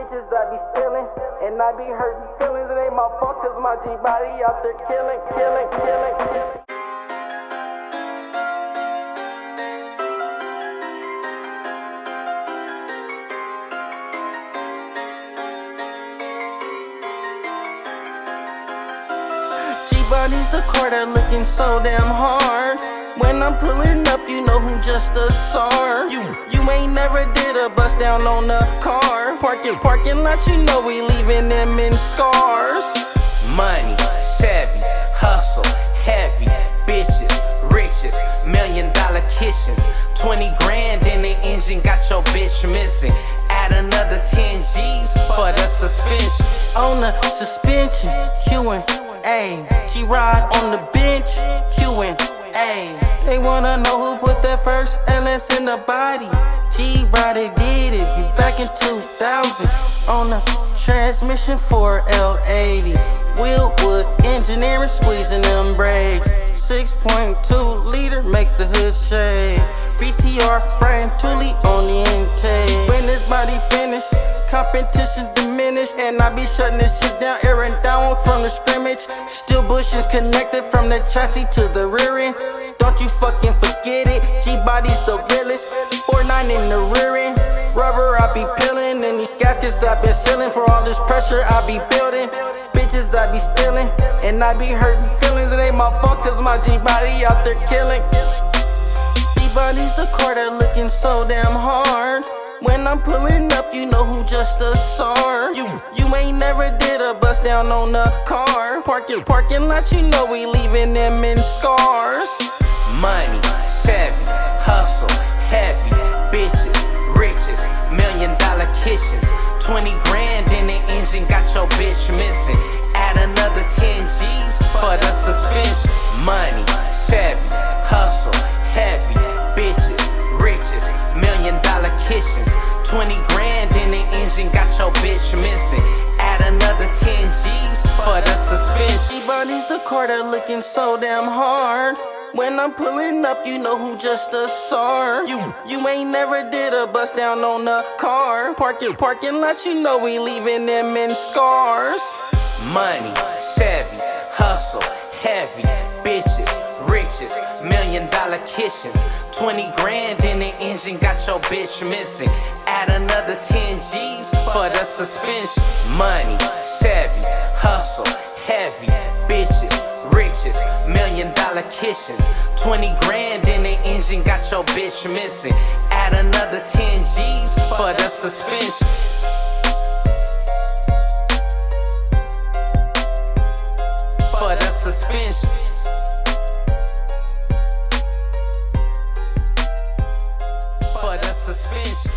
bitches I be stealing, and I be hurting feelings. It ain't my fault, cause my Gbody out there killing. Gbody's the car that looking so damn hard. When I'm pulling up, you know who just a SAR. You ain't never did a bust down on a car. Parking lot, you know we leaving them in scars. Money, Chevys, hustle, heavy, bitches, riches, $1 million kitchens. 20 grand in the engine, got your bitch missing. Add another 10 G's for the suspension. On the suspension, Q'ing, ayy. Gee Rod on the bench, Q'ing, ayy. They wanna know who put that first LS in the body. Gee Rod, they did it back in 2000. On the transmission 4L80. Wheelwood engineering, squeezing them brakes. 6.2 liter, make the hood shake. BTR, Brian Tooley on the intake. When this body finished, competition diminished, and I be shutting this shit down, airing down from the scrimmage. Still bushes connected from the chassis to the rear end. Don't you fucking forget it, Gbody's the realest. 4.9 in the rear end. Rubber I be peeling, and these gaskets I been sealing. For all this pressure I be building, bitches I be stealing, and I be hurting feelings. It ain't my fault, cause my Gbody out there killing. Gbody's the car that looking so damn hard. When I'm pulling up, you know who just a SAR. You ain't never did a bust down on a car. Parking lot, you know we leaving them in scars. Money, Chevys, hustle, heavy, bitches, riches, $1 million kitchens. 20 grand in the engine, got your bitch missing. Add another 10 G's for the suspension. Money, Chevys, hustle, heavy, bitches, riches, $1 million kitchens. 20 grand in the engine, got your bitch missing. Add another 10 G's for the suspension. Gbody's the car that looking so damn hard. When I'm pulling up, you know who just a SAR. You ain't never did a bust down on a car. Parking lot, you know we leaving them in scars. Money, Chevys, hustle, heavy, bitches, riches, $1 million kitchens. 20 grand in the engine, got your bitch missing. Add another 10 G's for the suspension. Money, Chevys, hustle, heavy, bitches, riches, $1 million kitchens. 20 grand in the engine, got your bitch missing. Add another 10 G's for the suspension. For the suspension. For the suspension.